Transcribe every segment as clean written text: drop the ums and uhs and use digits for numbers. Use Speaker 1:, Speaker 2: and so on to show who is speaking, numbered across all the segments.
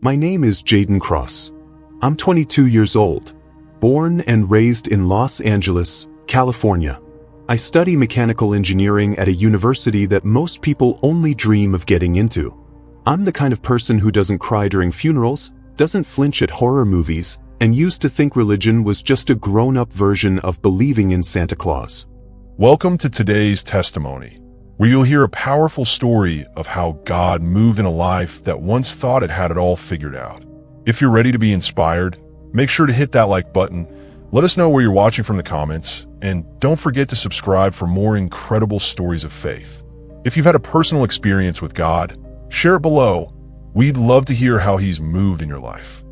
Speaker 1: My name is Jaden Cross. I'm 22 years old, born and raised in Los Angeles, California. I study mechanical engineering at a university that most people only dream of getting into. I'm the kind of person who doesn't cry during funerals, doesn't flinch at horror movies, and used to think religion was just a grown-up version of believing in Santa Claus.
Speaker 2: Welcome to today's testimony, where you'll hear a powerful story of how God moved in a life that once thought it had it all figured out. If you're ready to be inspired, make sure to hit that like button, let us know where you're watching from the comments, and don't forget to subscribe for more incredible stories of faith. If you've had a personal experience with God, share it below. We'd love to hear how He's moved in your life.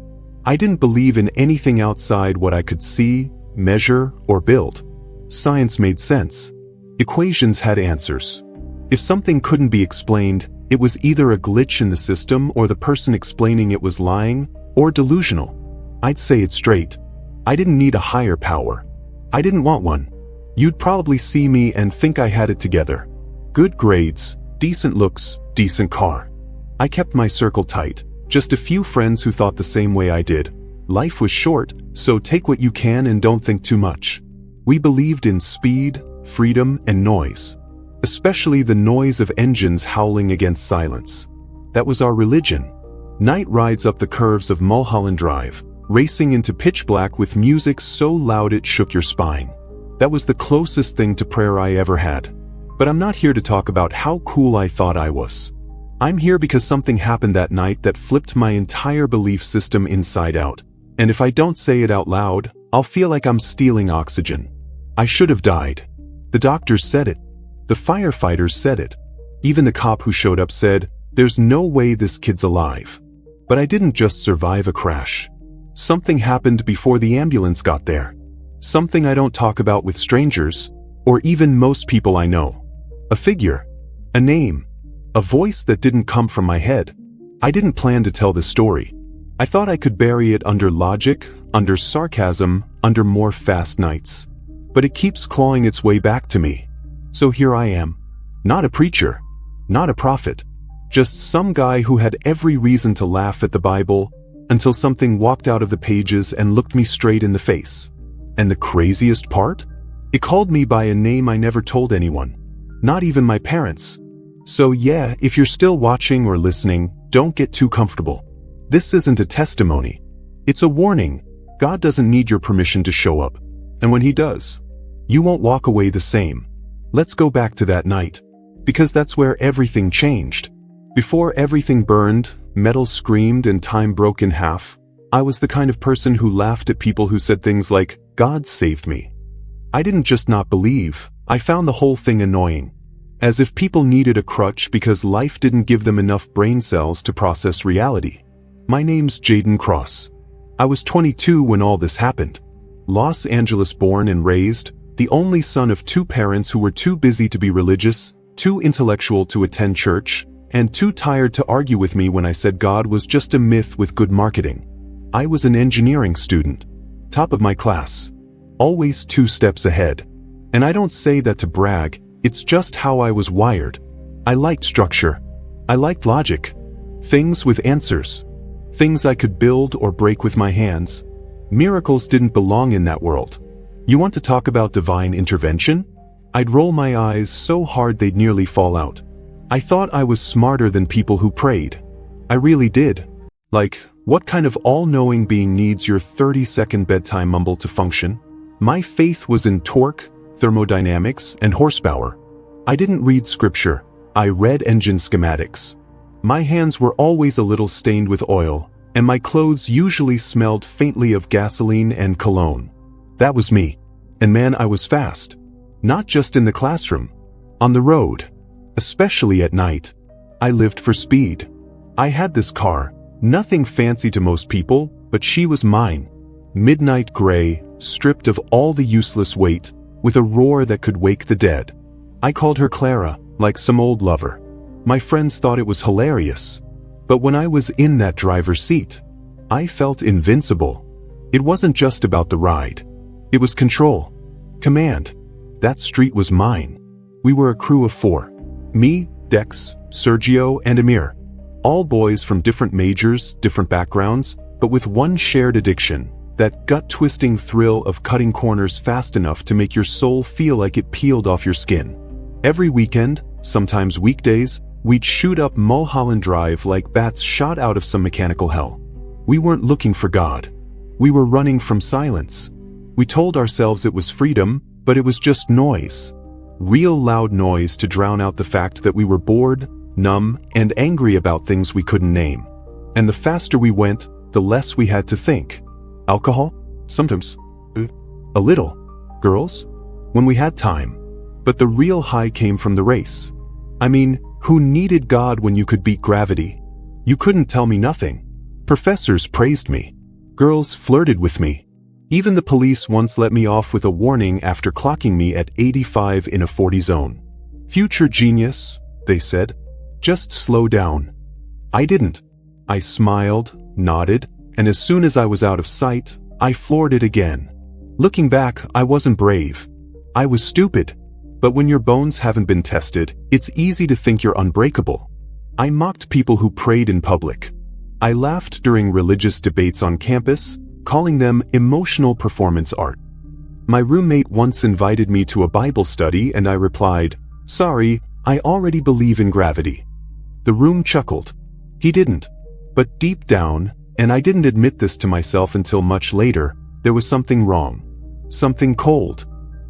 Speaker 1: I didn't believe in anything outside what I could see, measure, or build. Science made sense. Equations had answers. If something couldn't be explained, it was either a glitch in the system or the person explaining it was lying or delusional. I'd say it straight. I didn't need a higher power. I didn't want one. You'd probably see me and think I had it together. Good grades, decent looks, decent car. I kept my circle tight, just a few friends who thought the same way I did. Life was short, so take what you can and don't think too much. We believed in speed, freedom, and noise. Especially the noise of engines howling against silence. That was our religion. Night rides up the curves of Mulholland Drive, racing into pitch black with music so loud it shook your spine. That was the closest thing to prayer I ever had. But I'm not here to talk about how cool I thought I was. I'm here because something happened that night that flipped my entire belief system inside out. And if I don't say it out loud, I'll feel like I'm stealing oxygen. I should have died. The doctors said it. The firefighters said it. Even the cop who showed up said, "There's no way this kid's alive." But I didn't just survive a crash. Something happened before the ambulance got there. Something I don't talk about with strangers, or even most people I know. A figure. A name. A voice that didn't come from my head. I didn't plan to tell this story. I thought I could bury it under logic, under sarcasm, under more fast nights. But it keeps clawing its way back to me. So here I am. Not a preacher. Not a prophet. Just some guy who had every reason to laugh at the Bible, until something walked out of the pages and looked me straight in the face. And the craziest part? It called me by a name I never told anyone. Not even my parents. So yeah, if you're still watching or listening, don't get too comfortable. This isn't a testimony. It's a warning. God doesn't need your permission to show up. And when He does, you won't walk away the same. Let's go back to that night. Because that's where everything changed. Before everything burned, metal screamed and time broke in half, I was the kind of person who laughed at people who said things like, "God saved me." I didn't just not believe, I found the whole thing annoying. As if people needed a crutch because life didn't give them enough brain cells to process reality. My name's Jaden Cross. I was 22 when all this happened. Los Angeles born and raised, the only son of two parents who were too busy to be religious, too intellectual to attend church, and too tired to argue with me when I said God was just a myth with good marketing. I was an engineering student. Top of my class. Always 2 steps ahead. And I don't say that to brag, it's just how I was wired. I liked structure. I liked logic. Things with answers. Things I could build or break with my hands. Miracles didn't belong in that world. You want to talk about divine intervention? I'd roll my eyes so hard they'd nearly fall out. I thought I was smarter than people who prayed. I really did. Like, what kind of all-knowing being needs your 30-second bedtime mumble to function? My faith was in torque, thermodynamics, and horsepower. I didn't read scripture. I read engine schematics. My hands were always a little stained with oil, and my clothes usually smelled faintly of gasoline and cologne. That was me. And man, I was fast. Not just in the classroom. On the road. Especially at night. I lived for speed. I had this car, nothing fancy to most people, but she was mine. Midnight gray, stripped of all the useless weight, with a roar that could wake the dead. I called her Clara, like some old lover. My friends thought it was hilarious. But when I was in that driver's seat, I felt invincible. It wasn't just about the ride. It was control. Command. That street was mine. We were a crew of 4. Me, Dex, Sergio, and Amir. All boys from different majors, different backgrounds, but with one shared addiction, that gut-twisting thrill of cutting corners fast enough to make your soul feel like it peeled off your skin. Every weekend, sometimes weekdays, we'd shoot up Mulholland Drive like bats shot out of some mechanical hell. We weren't looking for God. We were running from silence. We told ourselves it was freedom, but it was just noise. Real loud noise to drown out the fact that we were bored, numb, and angry about things we couldn't name. And the faster we went, the less we had to think. Alcohol? Sometimes. A little. Girls? When we had time. But the real high came from the race. I mean, who needed God when you could beat gravity? You couldn't tell me nothing. Professors praised me. Girls flirted with me. Even the police once let me off with a warning after clocking me at 85 in a 40 zone. Future genius, they said. Just slow down. I didn't. I smiled, nodded, and as soon as I was out of sight, I floored it again. Looking back, I wasn't brave. I was stupid. But when your bones haven't been tested, it's easy to think you're unbreakable. I mocked people who prayed in public. I laughed during religious debates on campus, calling them emotional performance art. My roommate once invited me to a Bible study and I replied, "Sorry, I already believe in gravity." The room chuckled. He didn't. But deep down, and I didn't admit this to myself until much later, there was something wrong. Something cold.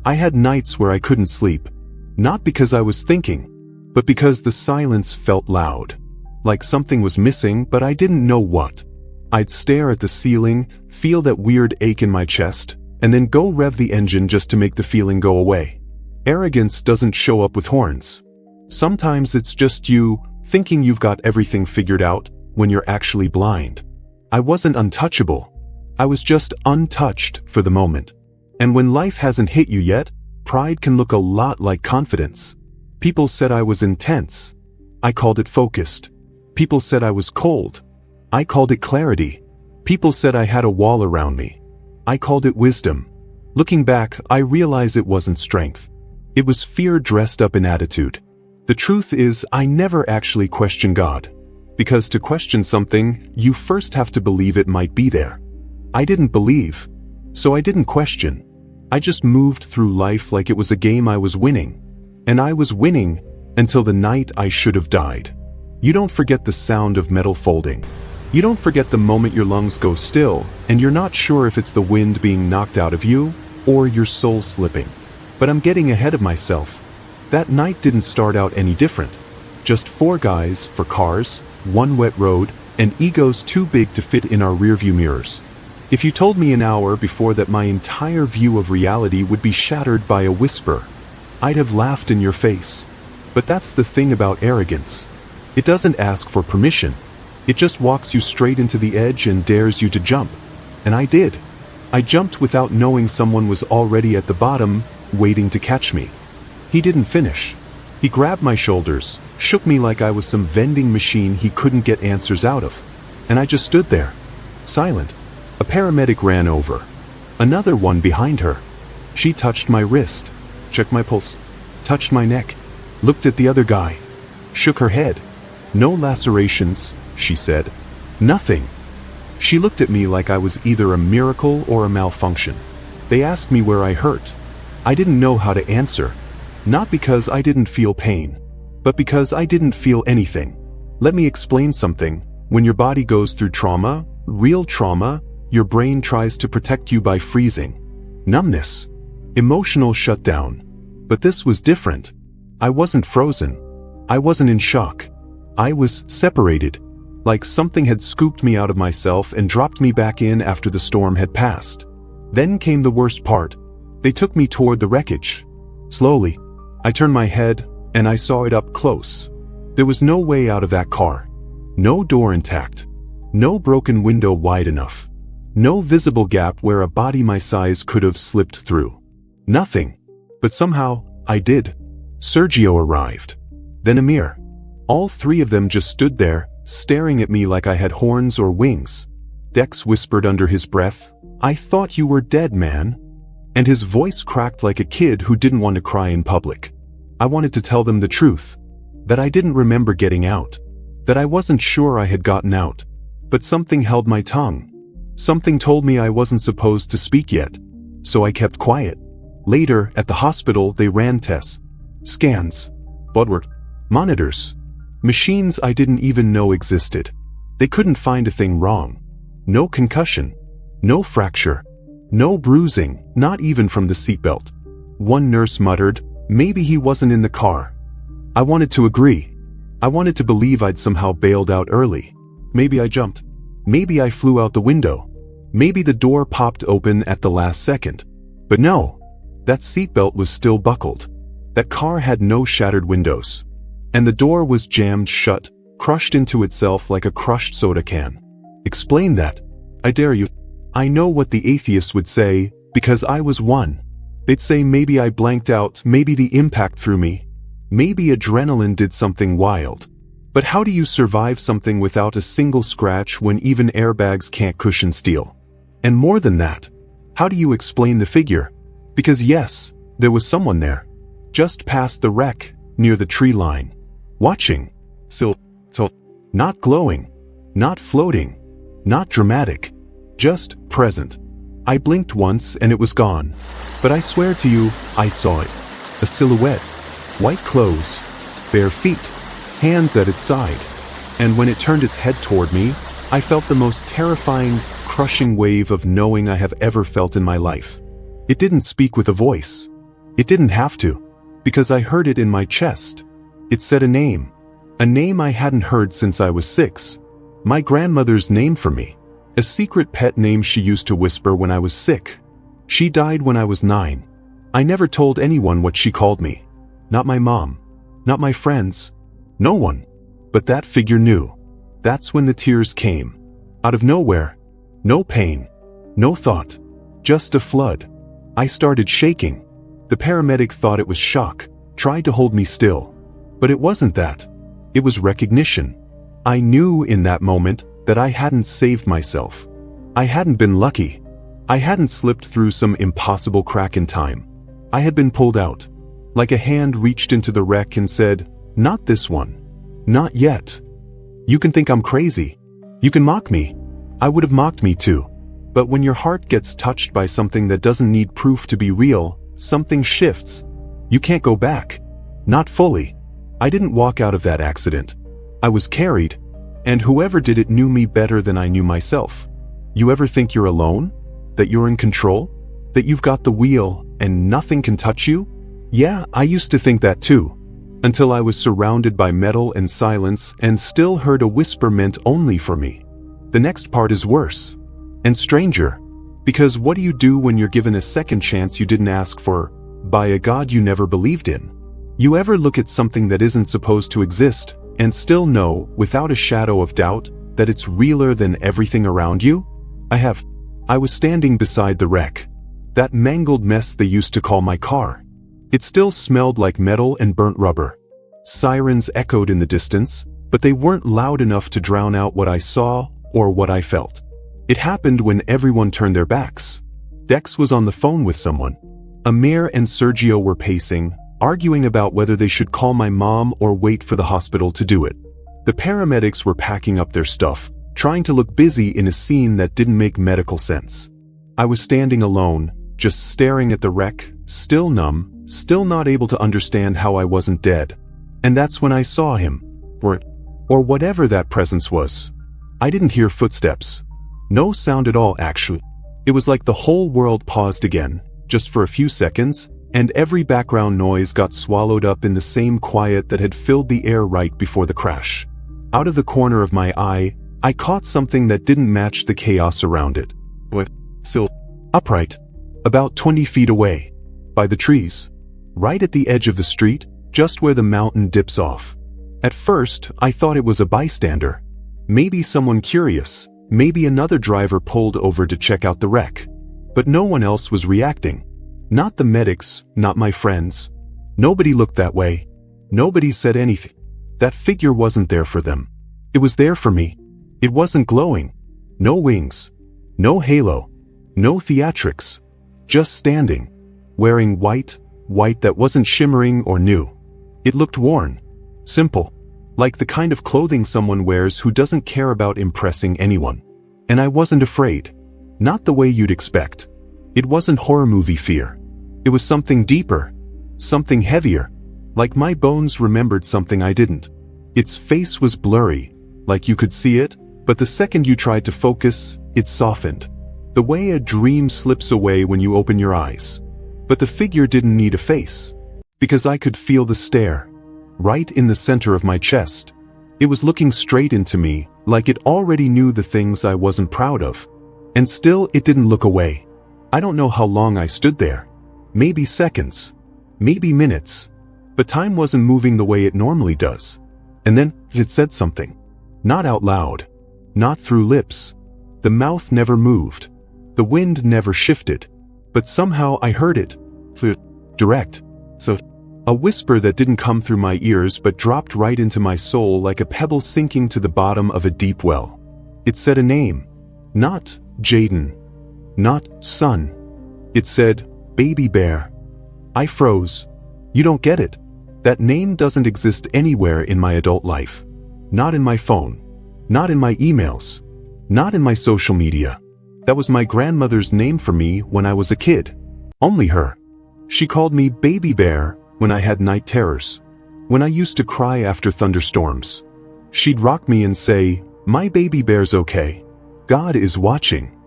Speaker 1: I had nights where I couldn't sleep. Not because I was thinking, but because the silence felt loud. Like something was missing, but I didn't know what. I'd stare at the ceiling, feel that weird ache in my chest, and then go rev the engine just to make the feeling go away. Arrogance doesn't show up with horns. Sometimes it's just you thinking you've got everything figured out when you're actually blind. I wasn't untouchable. I was just untouched for the moment. And when life hasn't hit you yet, pride can look a lot like confidence. People said I was intense. I called it focused. People said I was cold. I called it clarity. People said I had a wall around me. I called it wisdom. Looking back, I realize it wasn't strength. It was fear dressed up in attitude. The truth is, I never actually questioned God. Because to question something, you first have to believe it might be there. I didn't believe. So I didn't question. I just moved through life like it was a game I was winning. And I was winning until the night I should have died. You don't forget the sound of metal folding. You don't forget the moment your lungs go still and you're not sure if it's the wind being knocked out of you or your soul slipping. But I'm getting ahead of myself. That night didn't start out any different. Just 4 guys for cars, 1 wet road, and egos too big to fit in our rearview mirrors. If you told me an hour before that my entire view of reality would be shattered by a whisper, I'd have laughed in your face. But that's the thing about arrogance. It doesn't ask for permission. It just walks you straight into the edge and dares you to jump. And I did. I jumped without knowing someone was already at the bottom, waiting to catch me. He didn't finish. He grabbed my shoulders, shook me like I was some vending machine he couldn't get answers out of. And I just stood there, silent. A paramedic ran over. Another one behind her. She touched my wrist, checked my pulse, touched my neck, looked at the other guy, shook her head. No lacerations, she said. Nothing. She looked at me like I was either a miracle or a malfunction. They asked me where I hurt. I didn't know how to answer. Not because I didn't feel pain, but because I didn't feel anything. Let me explain something. When your body goes through trauma, real trauma, your brain tries to protect you by freezing. Numbness. Emotional shutdown. But this was different. I wasn't frozen. I wasn't in shock. I was separated. Like something had scooped me out of myself and dropped me back in after the storm had passed. Then came the worst part. They took me toward the wreckage. Slowly, I turned my head and I saw it up close. There was no way out of that car. No door intact. No broken window wide enough. No visible gap where a body my size could have slipped through. Nothing. But somehow, I did. Sergio arrived. Then Amir. All 3 of them just stood there, staring at me like I had horns or wings. Dex whispered under his breath, "I thought you were dead, man." And his voice cracked like a kid who didn't want to cry in public. I wanted to tell them the truth. That I didn't remember getting out. that I wasn't sure I had gotten out. But something held my tongue. Something told me I wasn't supposed to speak yet. So I kept quiet. Later, at the hospital, they ran tests, scans, blood work, monitors, machines I didn't even know existed. They couldn't find a thing wrong. No concussion, no fracture, no bruising, not even from the seatbelt. One nurse muttered, "Maybe he wasn't in the car." I wanted to agree. I wanted to believe I'd somehow bailed out early. Maybe I jumped. Maybe I flew out the window. Maybe the door popped open at the last second. But no, that seatbelt was still buckled. That car had no shattered windows. And the door was jammed shut, crushed into itself like a crushed soda can. Explain that. I dare you. I know what the atheists would say, because I was one. They'd say maybe I blanked out, maybe the impact threw me. Maybe adrenaline did something wild. But how do you survive something without a single scratch when even airbags can't cushion steel? And more than that, how do you explain the figure? Because yes, there was someone there, just past the wreck, near the tree line, watching. So, not glowing, not floating, not dramatic, just present. I blinked once and it was gone. But I swear to you, I saw it. A silhouette, white clothes, bare feet, hands at its side. And when it turned its head toward me, I felt the most terrifying, crushing wave of knowing I have ever felt in my life. It didn't speak with a voice. It didn't have to, because I heard it in my chest. It said a name I hadn't heard since I was 6. My grandmother's name for me. A secret pet name she used to whisper when I was sick. She died when I was 9. I never told anyone what she called me. Not my mom. Not my friends. No one. But that figure knew. That's when the tears came. Out of nowhere. No pain. No thought. Just a flood. I started shaking. The paramedic thought it was shock, tried to hold me still. But it wasn't that. It was recognition. I knew in that moment that I hadn't saved myself. I hadn't been lucky. I hadn't slipped through some impossible crack in time. I had been pulled out. Like a hand reached into the wreck and said, "Not this one. Not yet. You can think I'm crazy. You can mock me." I would have mocked me too. But when your heart gets touched by something that doesn't need proof to be real, something shifts. You can't go back. Not fully. I didn't walk out of that accident. I was carried. And whoever did it knew me better than I knew myself. You ever think you're alone? That you're in control? That you've got the wheel and nothing can touch you? Yeah, I used to think that too. Until I was surrounded by metal and silence and still heard a whisper meant only for me. The next part is worse. And stranger. Because what do you do when you're given a second chance you didn't ask for, by a God you never believed in? You ever look at something that isn't supposed to exist, and still know, without a shadow of doubt, that it's realer than everything around you? I have. I was standing beside the wreck. That mangled mess they used to call my car. It still smelled like metal and burnt rubber. Sirens echoed in the distance, but they weren't loud enough to drown out what I saw or what I felt. It happened when everyone turned their backs. Dex was on the phone with someone. Amir and Sergio were pacing, arguing about whether they should call my mom or wait for the hospital to do it. The paramedics were packing up their stuff, trying to look busy in a scene that didn't make medical sense. I was standing alone, just staring at the wreck, still numb, still not able to understand how I wasn't dead. And that's when I saw him, or whatever that presence was. I didn't hear footsteps. No sound at all, actually. It was like the whole world paused again, just for a few seconds, and every background noise got swallowed up in the same quiet that had filled the air right before the crash. Out of the corner of my eye, I caught something that didn't match the chaos around it. Still upright, about 20 feet away, by the trees, right at the edge of the street, just where the mountain dips off. At first, I thought it was a bystander. Maybe someone curious, maybe another driver pulled over to check out the wreck. But no one else was reacting. Not the medics, not my friends. Nobody looked that way. Nobody said anything. That figure wasn't there for them. It was there for me. It wasn't glowing. No wings. No halo. No theatrics. Just standing. Wearing white that wasn't shimmering or new. It looked worn. Simple. Like the kind of clothing someone wears who doesn't care about impressing anyone. And I wasn't afraid. Not the way you'd expect. It wasn't horror movie fear. It was something deeper. Something heavier. Like my bones remembered something I didn't. Its face was blurry, like you could see it, but the second you tried to focus, it softened. The way a dream slips away when you open your eyes. But the figure didn't need a face. Because I could feel the stare. Right in the center of my chest. It was looking straight into me, like it already knew the things I wasn't proud of. And still it didn't look away. I don't know how long I stood there. Maybe seconds. Maybe minutes. But time wasn't moving the way it normally does. And then, it said something. Not out loud. Not through lips. The mouth never moved. The wind never shifted. But somehow I heard it. Direct. So, a whisper that didn't come through my ears but dropped right into my soul like a pebble sinking to the bottom of a deep well. It said a name. Not Jaden. Not son. It said, Baby Bear. I froze. You don't get it. That name doesn't exist anywhere in my adult life. Not in my phone. Not in my emails. Not in my social media. That was my grandmother's name for me when I was a kid. Only her. She called me Baby Bear when I had night terrors. When I used to cry after thunderstorms. She'd rock me and say, my baby bear's okay. God is watching.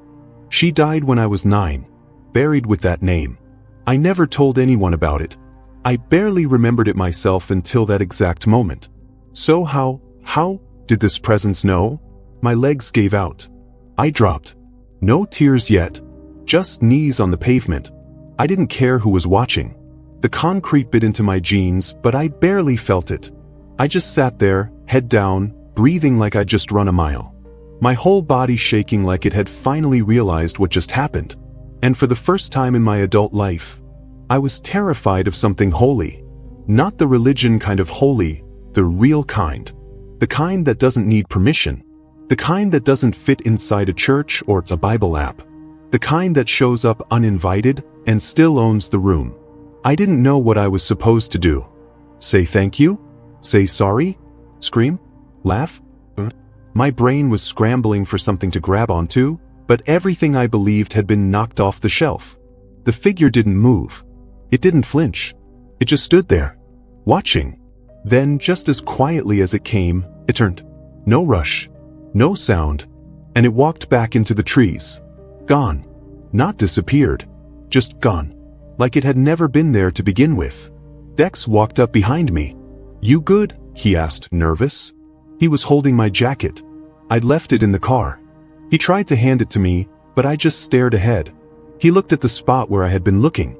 Speaker 1: She died when I was 9, buried with that name. I never told anyone about it. I barely remembered it myself until that exact moment. So how did this presence know? My legs gave out. I dropped. No tears yet. Just knees on the pavement. I didn't care who was watching. The concrete bit into my jeans, but I barely felt it. I just sat there, head down, breathing like I'd just run a mile. My whole body shaking like it had finally realized what just happened. And for the first time in my adult life, I was terrified of something holy. Not the religion kind of holy, the real kind. The kind that doesn't need permission. The kind that doesn't fit inside a church or a Bible app. The kind that shows up uninvited and still owns the room. I didn't know what I was supposed to do. Say thank you? Say sorry? Scream? Laugh? My brain was scrambling for something to grab onto, but everything I believed had been knocked off the shelf. The figure didn't move. It didn't flinch. It just stood there, watching. Then, just as quietly as it came, it turned. No rush. No sound. And it walked back into the trees. Gone. Not disappeared. Just gone. Like it had never been there to begin with. Dex walked up behind me. You good? He asked, nervous. He was holding my jacket. I'd left it in the car. He tried to hand it to me, but I just stared ahead. He looked at the spot where I had been looking.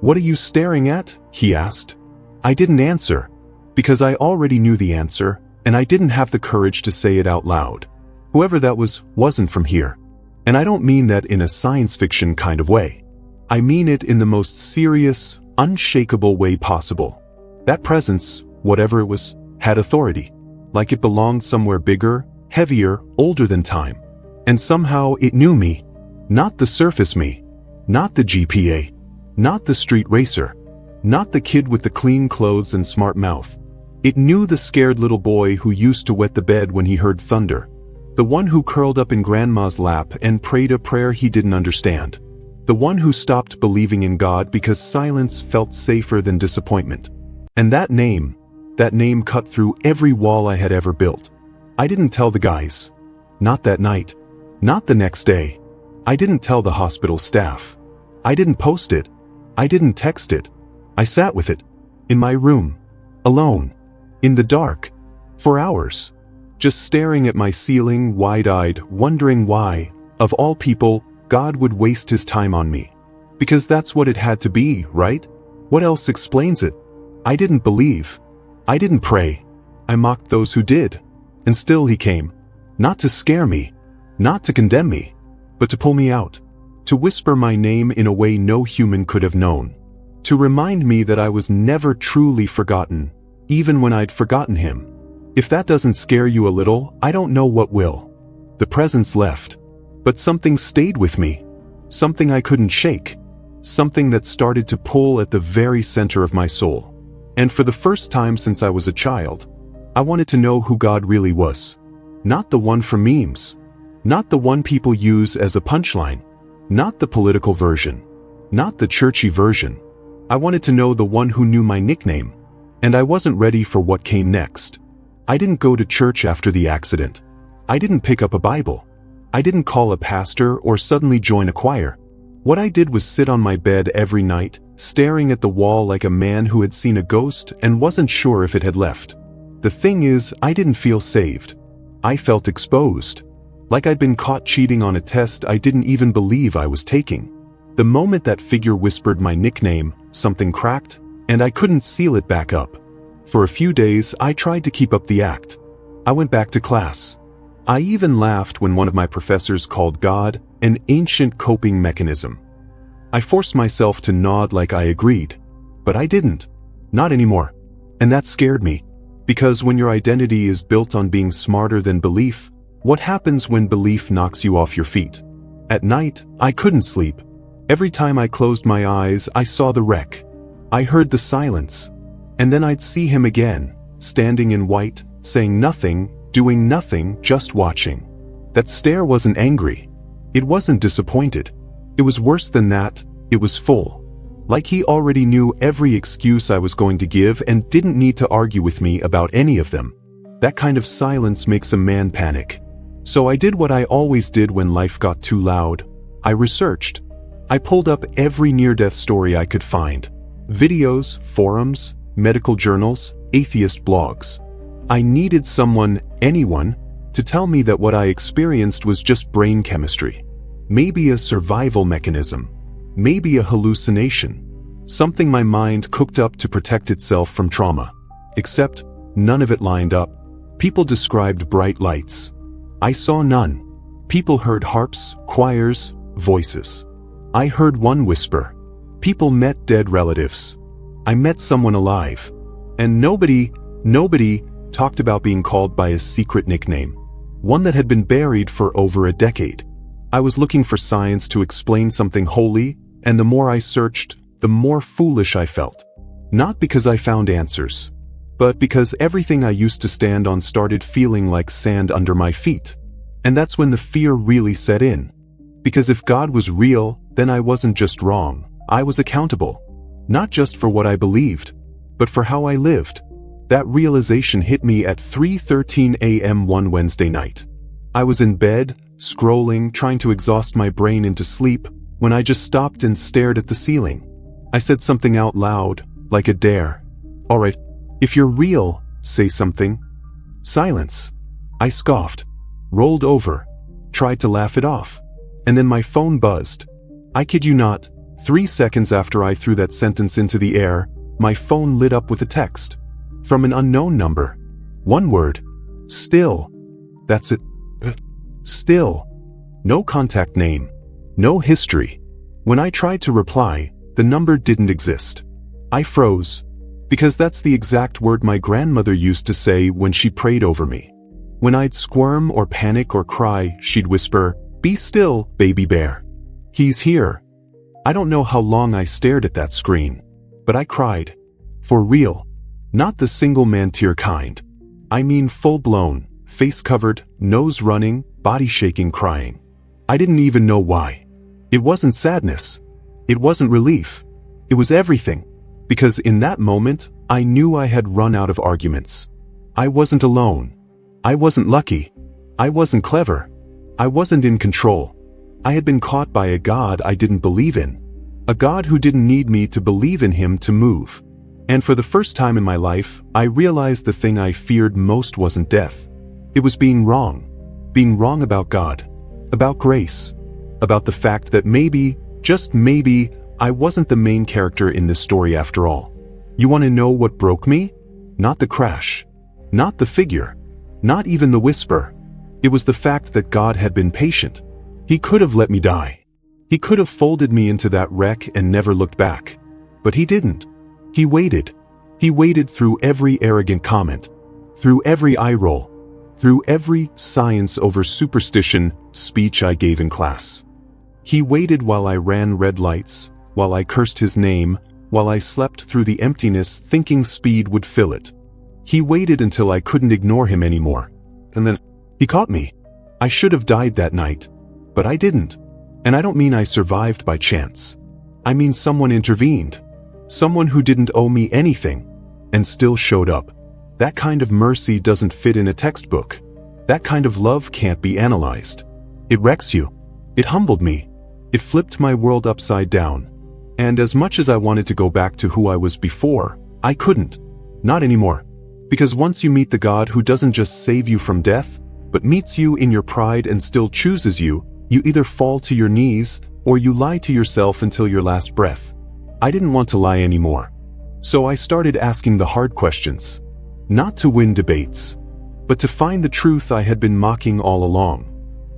Speaker 1: What are you staring at? He asked. I didn't answer. Because I already knew the answer, and I didn't have the courage to say it out loud. Whoever that was, wasn't from here. And I don't mean that in a science fiction kind of way. I mean it in the most serious, unshakable way possible. That presence, whatever it was, had authority. Like it belonged somewhere bigger, heavier, older than time. And somehow it knew me. Not the surface me. Not the GPA. Not the street racer. Not the kid with the clean clothes and smart mouth. It knew the scared little boy who used to wet the bed when he heard thunder. The one who curled up in grandma's lap and prayed a prayer he didn't understand. The one who stopped believing in God because silence felt safer than disappointment. And that name cut through every wall I had ever built. I didn't tell the guys. Not that night. Not the next day. I didn't tell the hospital staff. I didn't post it. I didn't text it. I sat with it. In my room. Alone. In the dark. For hours. Just staring at my ceiling, wide-eyed, wondering why, of all people, God would waste his time on me. Because that's what it had to be, right? What else explains it? I didn't believe. I didn't pray. I mocked those who did. And still he came. Not to scare me. Not to condemn me. But to pull me out. To whisper my name in a way no human could have known. To remind me that I was never truly forgotten, even when I'd forgotten him. If that doesn't scare you a little, I don't know what will. The presence left. But something stayed with me. Something I couldn't shake. Something that started to pull at the very center of my soul. And for the first time since I was a child, I wanted to know who God really was. Not the one from memes. Not the one people use as a punchline. Not the political version. Not the churchy version. I wanted to know the one who knew my nickname. And I wasn't ready for what came next. I didn't go to church after the accident. I didn't pick up a Bible. I didn't call a pastor or suddenly join a choir. What I did was sit on my bed every night, staring at the wall like a man who had seen a ghost and wasn't sure if it had left. The thing is, I didn't feel saved. I felt exposed. Like I'd been caught cheating on a test I didn't even believe I was taking. The moment that figure whispered my nickname, something cracked, and I couldn't seal it back up. For a few days, I tried to keep up the act. I went back to class. I even laughed when one of my professors called God an ancient coping mechanism. I forced myself to nod like I agreed. But I didn't. Not anymore. And that scared me. Because when your identity is built on being smarter than belief, what happens when belief knocks you off your feet? At night, I couldn't sleep. Every time I closed my eyes, I saw the wreck. I heard the silence. And then I'd see him again, standing in white, saying nothing, doing nothing, just watching. That stare wasn't angry. It wasn't disappointed. It was worse than that, it was full. Like he already knew every excuse I was going to give and didn't need to argue with me about any of them. That kind of silence makes a man panic. So I did what I always did when life got too loud. I researched. I pulled up every near-death story I could find. Videos, forums, medical journals, atheist blogs. I needed someone, anyone, to tell me that what I experienced was just brain chemistry. Maybe a survival mechanism. Maybe a hallucination. Something my mind cooked up to protect itself from trauma. Except, none of it lined up. People described bright lights. I saw none. People heard harps, choirs, voices. I heard one whisper. People met dead relatives. I met someone alive. And nobody talked about being called by a secret nickname. One that had been buried for over a decade. I was looking for science to explain something holy, and the more I searched, the more foolish I felt. Not because I found answers, but because everything I used to stand on started feeling like sand under my feet. And that's when the fear really set in. Because if God was real, then I wasn't just wrong, I was accountable. Not just for what I believed, but for how I lived. That realization hit me at 3:13 a.m. one Wednesday night. I was in bed, scrolling, trying to exhaust my brain into sleep, when I just stopped and stared at the ceiling. I said something out loud, like a dare. Alright, if you're real, say something. Silence. I scoffed, rolled over, tried to laugh it off. And then my phone buzzed. I kid you not, 3 seconds after I threw that sentence into the air, my phone lit up with a text. From an unknown number. One word. Still. That's it. Still. No contact name. No history. When I tried to reply, the number didn't exist. I froze. Because that's the exact word my grandmother used to say when she prayed over me. When I'd squirm or panic or cry, she'd whisper, "Be still, baby bear. He's here." I don't know how long I stared at that screen. But I cried. For real. Not the single-man tear kind. I mean full-blown, face-covered, nose running, body-shaking crying. I didn't even know why. It wasn't sadness. It wasn't relief. It was everything. Because in that moment, I knew I had run out of arguments. I wasn't alone. I wasn't lucky. I wasn't clever. I wasn't in control. I had been caught by a God I didn't believe in. A God who didn't need me to believe in him to move. And for the first time in my life, I realized the thing I feared most wasn't death. It was being wrong. Being wrong about God. About grace. About the fact that maybe, just maybe, I wasn't the main character in this story after all. You want to know what broke me? Not the crash. Not the figure. Not even the whisper. It was the fact that God had been patient. He could have let me die. He could have folded me into that wreck and never looked back. But he didn't. He waited. He waited through every arrogant comment. Through every eye roll. Through every science over superstition speech I gave in class. He waited while I ran red lights, while I cursed his name, while I slept through the emptiness thinking speed would fill it. He waited until I couldn't ignore him anymore. And then, he caught me. I should have died that night. But I didn't. And I don't mean I survived by chance. I mean someone intervened. Someone who didn't owe me anything. And still showed up. That kind of mercy doesn't fit in a textbook. That kind of love can't be analyzed. It wrecks you. It humbled me. It flipped my world upside down. And as much as I wanted to go back to who I was before, I couldn't. Not anymore. Because once you meet the God who doesn't just save you from death, but meets you in your pride and still chooses you, you either fall to your knees, or you lie to yourself until your last breath. I didn't want to lie anymore. So I started asking the hard questions. Not to win debates, but to find the truth I had been mocking all along.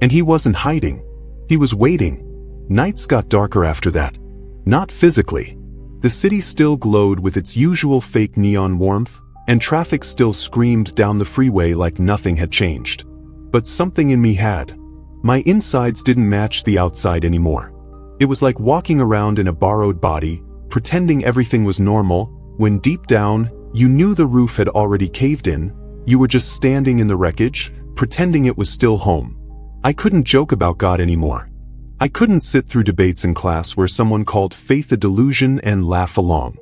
Speaker 1: And he wasn't hiding. He was waiting. Nights got darker after that. Not physically. The city still glowed with its usual fake neon warmth, and traffic still screamed down the freeway like nothing had changed. But something in me had. My insides didn't match the outside anymore. It was like walking around in a borrowed body, pretending everything was normal, when deep down, you knew the roof had already caved in. You were just standing in the wreckage, pretending it was still home. I couldn't joke about God anymore. I couldn't sit through debates in class where someone called faith a delusion and laugh along.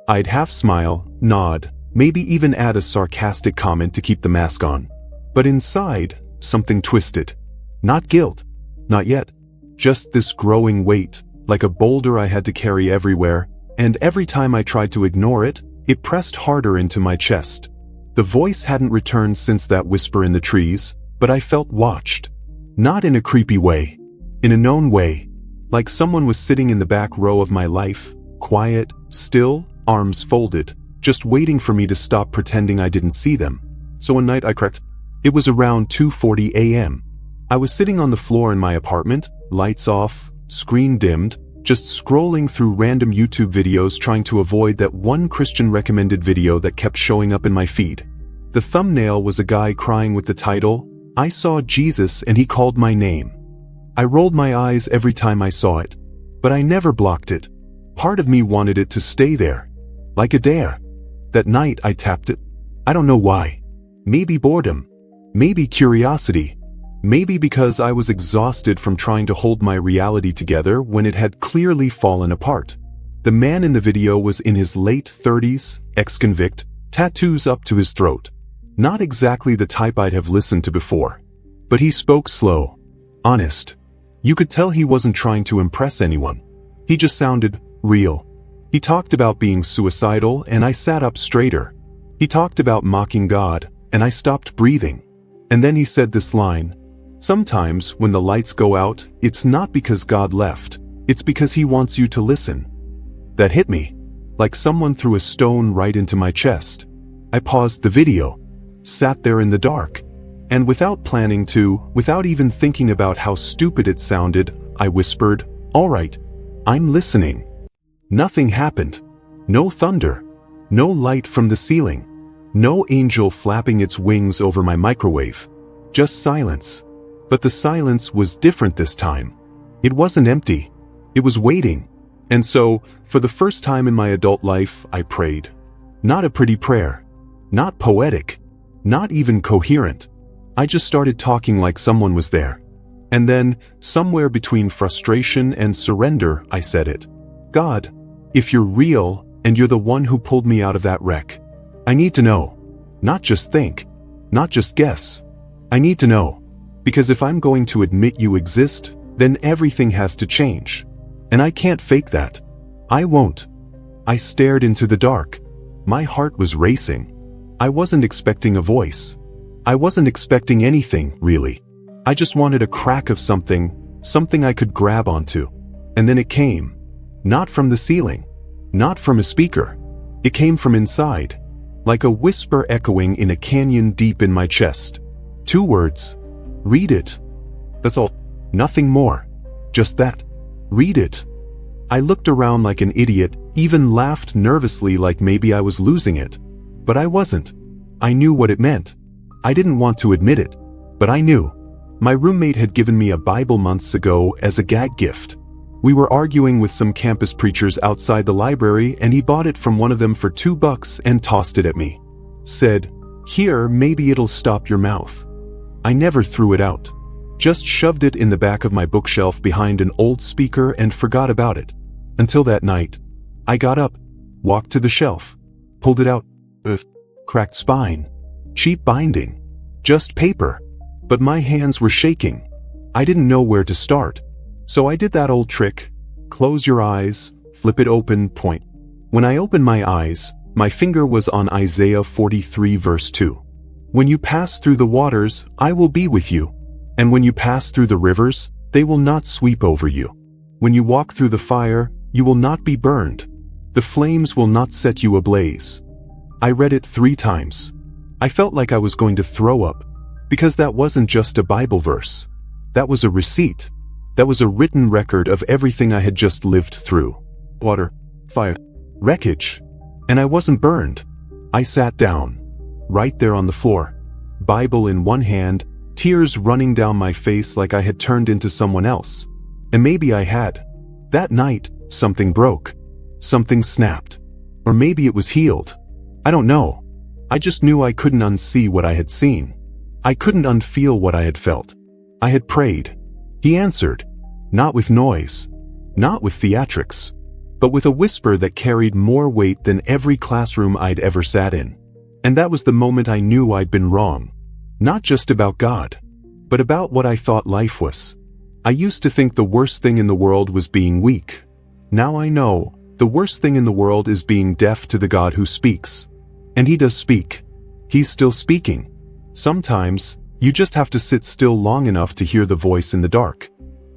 Speaker 1: I'd half smile, nod, maybe even add a sarcastic comment to keep the mask on. But inside, something twisted. Not guilt. Not yet. Just this growing weight, like a boulder I had to carry everywhere, and every time I tried to ignore it, it pressed harder into my chest. The voice hadn't returned since that whisper in the trees, but I felt watched. Not in a creepy way. In a known way. Like someone was sitting in the back row of my life, quiet, still, arms folded, just waiting for me to stop pretending I didn't see them. So one night I cracked. It was around 2:40 a.m. I was sitting on the floor in my apartment, lights off, screen dimmed, just scrolling through random YouTube videos trying to avoid that one Christian recommended video that kept showing up in my feed. The thumbnail was a guy crying with the title, "I saw Jesus and he called my name." I rolled my eyes every time I saw it, but I never blocked it. Part of me wanted it to stay there. Like a dare. That night I tapped it. I don't know why. Maybe boredom. Maybe curiosity. Maybe because I was exhausted from trying to hold my reality together when it had clearly fallen apart. The man in the video was in his late 30s, ex-convict, tattoos up to his throat. Not exactly the type I'd have listened to before. But he spoke slow. Honest. You could tell he wasn't trying to impress anyone. He just sounded real. He talked about being suicidal, and I sat up straighter. He talked about mocking God, and I stopped breathing. And then he said this line, "Sometimes when the lights go out, it's not because God left, it's because he wants you to listen." That hit me, like someone threw a stone right into my chest. I paused the video, sat there in the dark, and without planning to, without even thinking about how stupid it sounded, I whispered, "All right, I'm listening." Nothing happened. No thunder. No light from the ceiling. No angel flapping its wings over my microwave. Just silence. But the silence was different this time. It wasn't empty. It was waiting. And so, for the first time in my adult life, I prayed. Not a pretty prayer. Not poetic. Not even coherent. I just started talking like someone was there. And then, somewhere between frustration and surrender, I said it. "God, if you're real, and you're the one who pulled me out of that wreck, I need to know. Not just think. Not just guess. I need to know. Because if I'm going to admit you exist, then everything has to change. And I can't fake that. I won't." I stared into the dark. My heart was racing. I wasn't expecting a voice. I wasn't expecting anything, really. I just wanted a crack of something I could grab onto. And then it came. Not from the ceiling. Not from a speaker. It came from inside. Like a whisper echoing in a canyon deep in my chest. 2 words. Read it. That's all. Nothing more. Just that. Read it. I looked around like an idiot, even laughed nervously like maybe I was losing it. But I wasn't. I knew what it meant. I didn't want to admit it, but I knew. My roommate had given me a Bible months ago as a gag gift. We were arguing with some campus preachers outside the library, and he bought it from one of them for $2 and tossed it at me. said, "Here, maybe it'll stop your mouth." I never threw it out. Just shoved it in the back of my bookshelf behind an old speaker and forgot about it. Until that night. I got up, walked to the shelf, pulled it out. Cracked spine. Cheap binding. Just paper. But my hands were shaking. I didn't know where to start. So I did that old trick. Close your eyes, flip it open, point. When I opened my eyes, my finger was on Isaiah 43 verse 2. When you pass through the waters, I will be with you. And when you pass through the rivers, they will not sweep over you. When you walk through the fire, you will not be burned. The flames will not set you ablaze. I read it 3 times. I felt like I was going to throw up, because that wasn't just a Bible verse. That was a receipt. That was a written record of everything I had just lived through. Water, fire, wreckage. And I wasn't burned. I sat down, right there on the floor, Bible in one hand, tears running down my face like I had turned into someone else. And maybe I had. That night, something broke. Something snapped. Or maybe it was healed. I don't know. I just knew I couldn't unsee what I had seen. I couldn't unfeel what I had felt. I had prayed. He answered. Not with noise. Not with theatrics. But with a whisper that carried more weight than every classroom I'd ever sat in. And that was the moment I knew I'd been wrong. Not just about God, but about what I thought life was. I used to think the worst thing in the world was being weak. Now I know, the worst thing in the world is being deaf to the God who speaks. And he does speak. He's still speaking. Sometimes, you just have to sit still long enough to hear the voice in the dark.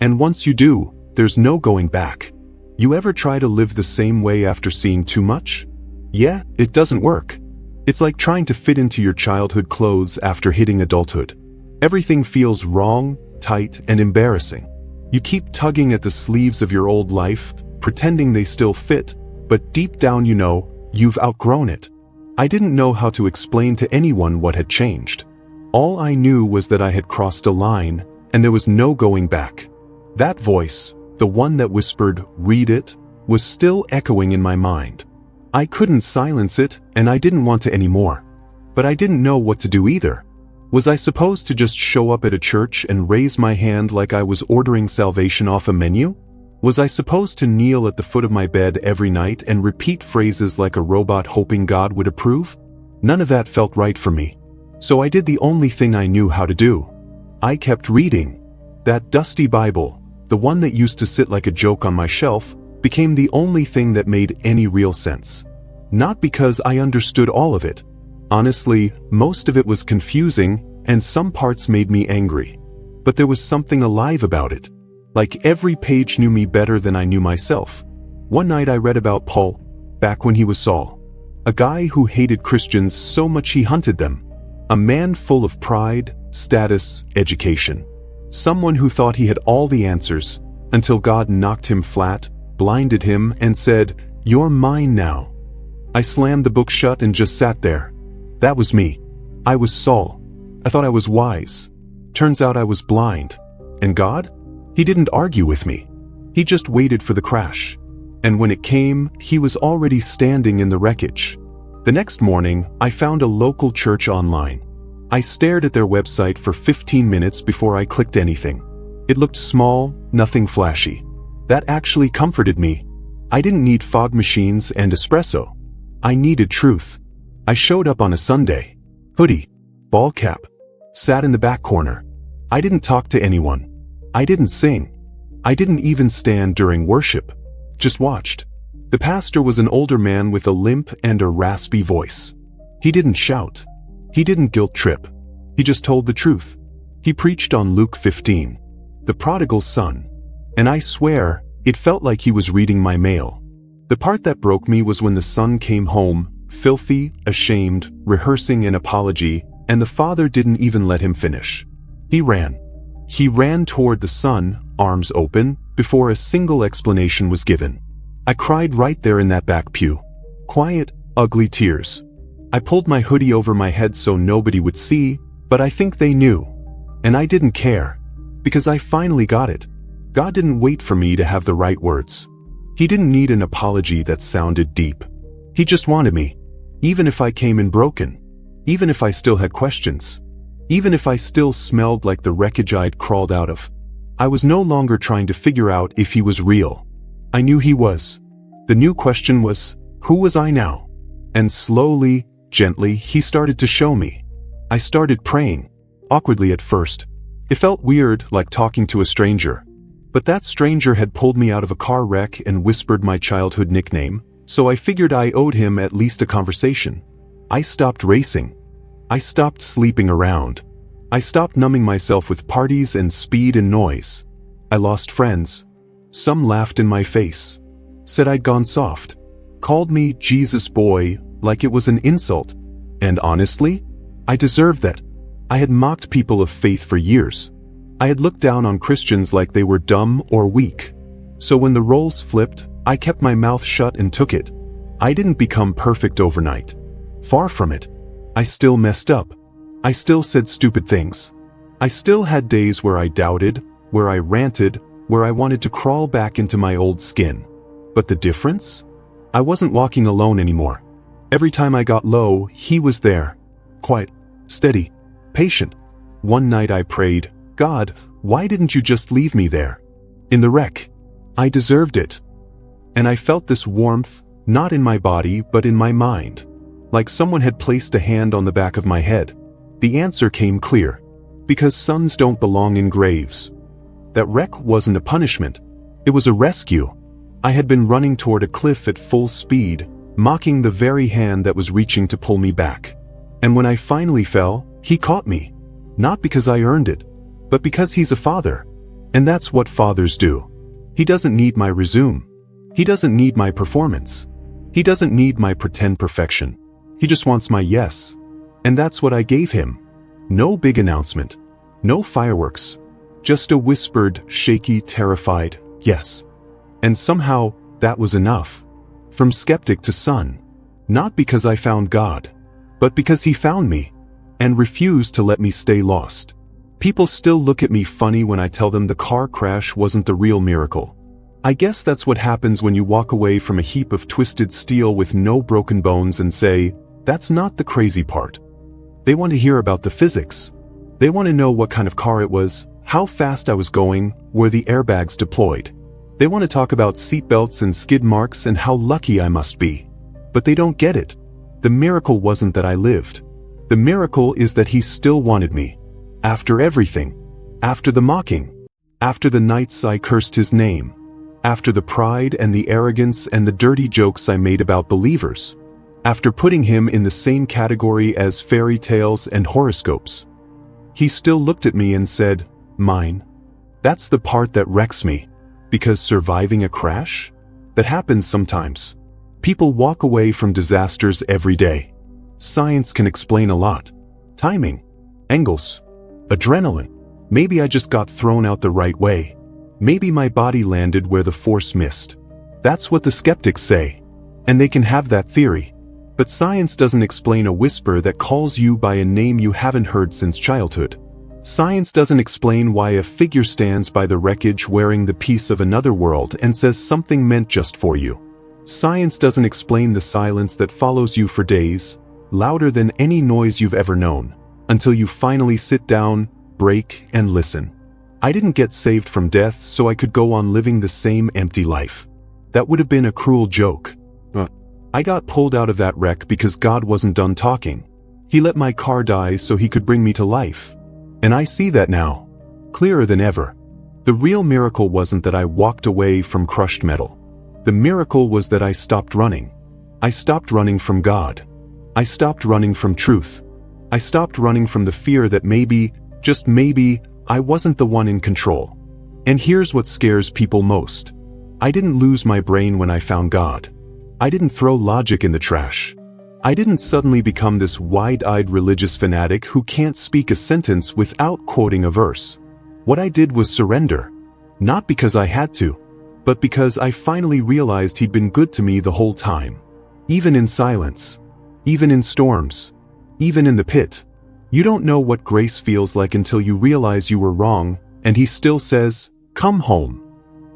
Speaker 1: And once you do, there's no going back. You ever try to live the same way after seeing too much? Yeah, it doesn't work. It's like trying to fit into your childhood clothes after hitting adulthood. Everything feels wrong, tight, and embarrassing. You keep tugging at the sleeves of your old life, pretending they still fit, but deep down you know, you've outgrown it. I didn't know how to explain to anyone what had changed. All I knew was that I had crossed a line, and there was no going back. That voice, the one that whispered, "Read it," was still echoing in my mind. I couldn't silence it, and I didn't want to anymore. But I didn't know what to do either. Was I supposed to just show up at a church and raise my hand like I was ordering salvation off a menu? Was I supposed to kneel at the foot of my bed every night and repeat phrases like a robot hoping God would approve? None of that felt right for me. So I did the only thing I knew how to do. I kept reading. That dusty Bible, the one that used to sit like a joke on my shelf, became the only thing that made any real sense. Not because I understood all of it. Honestly, most of it was confusing, and some parts made me angry. But there was something alive about it. Like every page knew me better than I knew myself. One night I read about Paul, back when he was Saul. A guy who hated Christians so much he hunted them. A man full of pride, status, education. Someone who thought he had all the answers, until God knocked him flat, blinded him, and said, "You're mine now." I slammed the book shut and just sat there. That was me. I was Saul. I thought I was wise. Turns out I was blind. And God? He didn't argue with me. He just waited for the crash. And when it came, he was already standing in the wreckage. The next morning, I found a local church online. I stared at their website for 15 minutes before I clicked anything. It looked small, nothing flashy. That actually comforted me. I didn't need fog machines and espresso. I needed truth. I showed up on a Sunday. Hoodie. Ball cap. Sat in the back corner. I didn't talk to anyone. I didn't sing. I didn't even stand during worship. Just watched. The pastor was an older man with a limp and a raspy voice. He didn't shout. He didn't guilt trip. He just told the truth. He preached on Luke 15. The prodigal son. And I swear, it felt like he was reading my mail. The part that broke me was when the son came home, filthy, ashamed, rehearsing an apology, and the father didn't even let him finish. He ran. He ran toward the son, arms open, before a single explanation was given. I cried right there in that back pew. Quiet, ugly tears. I pulled my hoodie over my head so nobody would see, but I think they knew. And I didn't care. Because I finally got it. God didn't wait for me to have the right words. He didn't need an apology that sounded deep. He just wanted me. Even if I came in broken. even if I still had questions. Even if I still smelled like the wreckage I'd crawled out of. I was no longer trying to figure out if he was real. I knew he was. The new question was, who was I now? And slowly, gently, he started to show me. I started praying, awkwardly at first. It felt weird, like talking to a stranger. But that stranger had pulled me out of a car wreck and whispered my childhood nickname, so I figured I owed him at least a conversation. I stopped racing. I stopped sleeping around. I stopped numbing myself with parties and speed and noise. I lost friends. Some laughed in my face. Said I'd gone soft. Called me Jesus boy like it was an insult. And honestly, I deserved that. I had mocked people of faith for years. I had looked down on Christians like they were dumb or weak. So when the roles flipped, I kept my mouth shut and took it. I didn't become perfect overnight. Far from it. I still messed up. I still said stupid things. I still had days where I doubted, where I ranted, where I wanted to crawl back into my old skin. But the difference? I wasn't walking alone anymore. Every time I got low, he was there. Quiet, steady, patient. One night I prayed, God, why didn't you just leave me there? In the wreck. I deserved it. And I felt this warmth, not in my body but in my mind. Like someone had placed a hand on the back of my head. The answer came clear. Because sons don't belong in graves. That wreck wasn't a punishment. It was a rescue. I had been running toward a cliff at full speed, mocking the very hand that was reaching to pull me back. And when I finally fell, he caught me. Not because I earned it, but because he's a father. And that's what fathers do. He doesn't need my resume. He doesn't need my performance. He doesn't need my pretend perfection. He just wants my yes. And that's what I gave him. No big announcement. No fireworks. Just a whispered, shaky, terrified yes. And somehow, that was enough. From skeptic to son. Not because I found God, but because he found me. And refused to let me stay lost. People still look at me funny when I tell them the car crash wasn't the real miracle. I guess that's what happens when you walk away from a heap of twisted steel with no broken bones and say, that's not the crazy part. They want to hear about the physics. They want to know what kind of car it was, how fast I was going, were the airbags deployed. They want to talk about seatbelts and skid marks and how lucky I must be. But they don't get it. The miracle wasn't that I lived. The miracle is that he still wanted me. After everything. After the mocking. After the nights I cursed his name. After the pride and the arrogance and the dirty jokes I made about believers. After putting him in the same category as fairy tales and horoscopes. He still looked at me and said, mine. That's the part that wrecks me. Because surviving a crash? That happens sometimes. People walk away from disasters every day. Science can explain a lot. Timing. Angles. Adrenaline. Maybe I just got thrown out the right way. Maybe my body landed where the force missed. That's what the skeptics say. And they can have that theory. But science doesn't explain a whisper that calls you by a name you haven't heard since childhood. Science doesn't explain why a figure stands by the wreckage wearing the piece of another world and says something meant just for you. Science doesn't explain the silence that follows you for days, louder than any noise you've ever known, until you finally sit down, break, and listen. I didn't get saved from death so I could go on living the same empty life. That would have been a cruel joke. I got pulled out of that wreck because God wasn't done talking. He let my car die so he could bring me to life. And I see that now. Clearer than ever. The real miracle wasn't that I walked away from crushed metal. The miracle was that I stopped running. I stopped running from God. I stopped running from truth. I stopped running from the fear that maybe, just maybe, I wasn't the one in control. And here's what scares people most. I didn't lose my brain when I found God. I didn't throw logic in the trash. I didn't suddenly become this wide-eyed religious fanatic who can't speak a sentence without quoting a verse. What I did was surrender. Not because I had to, but because I finally realized he'd been good to me the whole time. Even in silence. Even in storms. Even in the pit. You don't know what grace feels like until you realize you were wrong, and he still says, come home.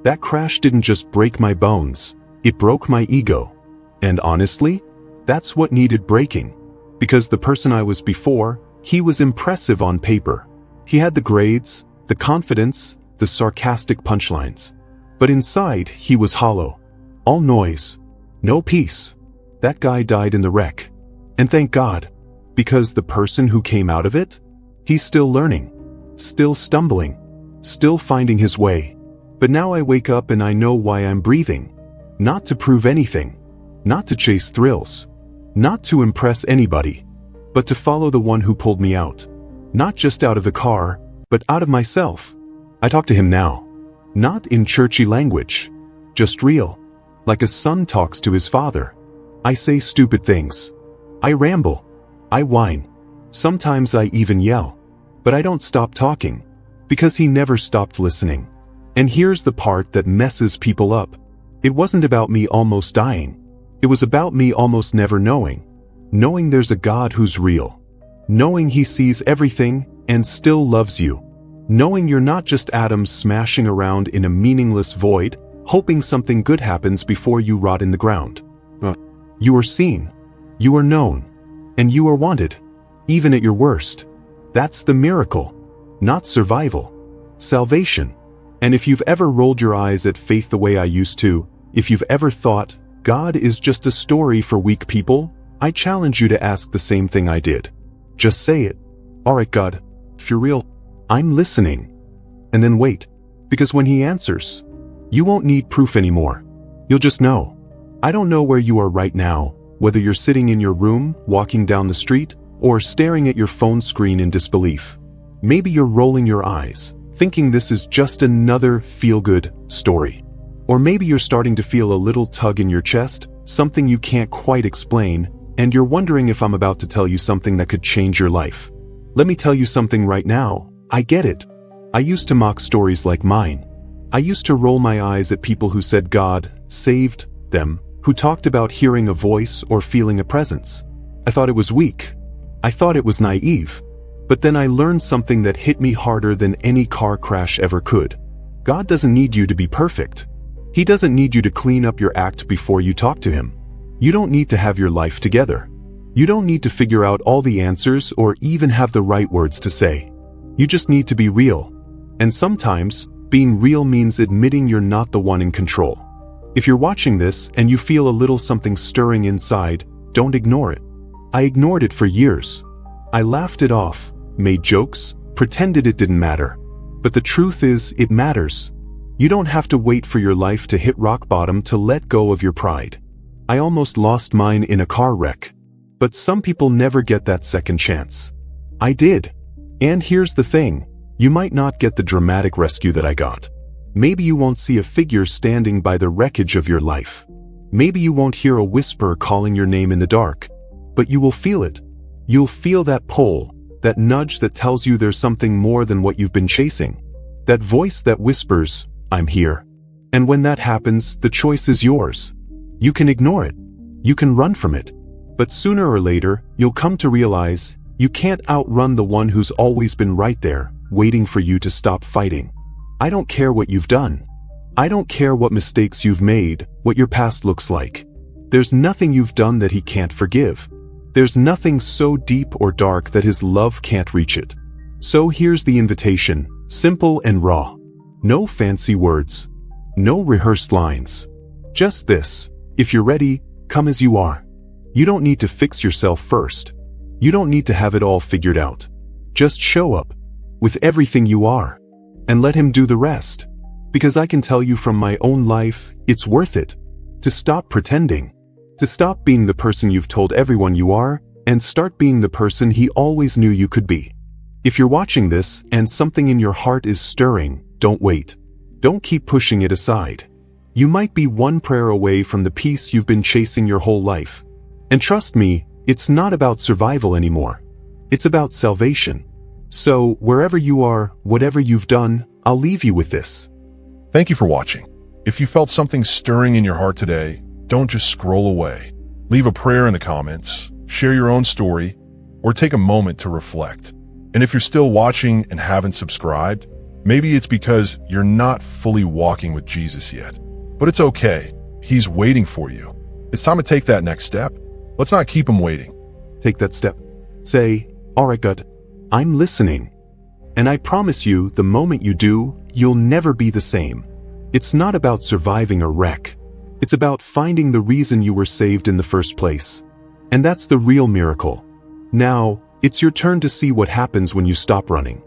Speaker 1: That crash didn't just break my bones. It broke my ego. And honestly, that's what needed breaking. Because the person I was before, he was impressive on paper. He had the grades, the confidence, the sarcastic punchlines. But inside, he was hollow. All noise. No peace. That guy died in the wreck. And thank God. Because the person who came out of it? He's still learning. Still stumbling. Still finding his way. But now I wake up and I know why I'm breathing. Not to prove anything. Not to chase thrills. Not to impress anybody. But to follow the one who pulled me out. Not just out of the car, but out of myself. I talk to him now. Not in churchy language. Just real. Like a son talks to his father. I say stupid things. I ramble. I whine. Sometimes I even yell. But I don't stop talking. Because he never stopped listening. And here's the part that messes people up. It wasn't about me almost dying. It was about me almost never knowing. Knowing there's a God who's real. Knowing he sees everything and still loves you. Knowing you're not just atoms smashing around in a meaningless void, hoping something good happens before you rot in the ground. You are seen. You are known. And you are wanted. Even at your worst. That's the miracle. Not survival. Salvation. And if you've ever rolled your eyes at faith the way I used to, if you've ever thought, God is just a story for weak people, I challenge you to ask the same thing I did. Just say it. Alright God, if you're real, I'm listening. And then wait. Because when he answers, you won't need proof anymore. You'll just know. I don't know where you are right now, whether you're sitting in your room, walking down the street, or staring at your phone screen in disbelief. Maybe you're rolling your eyes, thinking this is just another feel-good story. Or maybe you're starting to feel a little tug in your chest, something you can't quite explain, and you're wondering if I'm about to tell you something that could change your life. Let me tell you something right now. I get it. I used to mock stories like mine. I used to roll my eyes at people who said God saved them, who talked about hearing a voice or feeling a presence. I thought it was weak. I thought it was naive. But then I learned something that hit me harder than any car crash ever could. God doesn't need you to be perfect. He doesn't need you to clean up your act before you talk to him. You don't need to have your life together. You don't need to figure out all the answers or even have the right words to say. You just need to be real. And sometimes, being real means admitting you're not the one in control. If you're watching this and you feel a little something stirring inside, don't ignore it. I ignored it for years. I laughed it off, made jokes, pretended it didn't matter. But the truth is, it matters. You don't have to wait for your life to hit rock bottom to let go of your pride. I almost lost mine in a car wreck. But some people never get that second chance. I did. And here's the thing. You might not get the dramatic rescue that I got. Maybe you won't see a figure standing by the wreckage of your life. Maybe you won't hear a whisper calling your name in the dark. But you will feel it. You'll feel that pull, that nudge that tells you there's something more than what you've been chasing. That voice that whispers, I'm here. And when that happens, the choice is yours. You can ignore it. You can run from it. But sooner or later, you'll come to realize you can't outrun the one who's always been right there, waiting for you to stop fighting. I don't care what you've done. I don't care what mistakes you've made, what your past looks like. There's nothing you've done that he can't forgive. There's nothing so deep or dark that his love can't reach it. So here's the invitation, simple and raw. No fancy words. No rehearsed lines. Just this. If you're ready, come as you are. You don't need to fix yourself first. You don't need to have it all figured out. Just show up. With everything you are. And let him do the rest. Because I can tell you from my own life, it's worth it. To stop pretending. To stop being the person you've told everyone you are, and start being the person he always knew you could be. If you're watching this and something in your heart is stirring, don't wait. Don't keep pushing it aside. You might be one prayer away from the peace you've been chasing your whole life. And trust me, it's not about survival anymore. It's about salvation. So, wherever you are, whatever you've done, I'll leave you with this.
Speaker 2: Thank you for watching. If you felt something stirring in your heart today, don't just scroll away. Leave a prayer in the comments, share your own story, or take a moment to reflect. And if you're still watching and haven't subscribed, maybe it's because you're not fully walking with Jesus yet. But it's okay. He's waiting for you. It's time to take that next step. Let's not keep him waiting.
Speaker 1: Take that step. Say, "Alright, God, I'm listening." And I promise you, the moment you do, you'll never be the same. It's not about surviving a wreck. It's about finding the reason you were saved in the first place. And that's the real miracle. Now, it's your turn to see what happens when you stop running.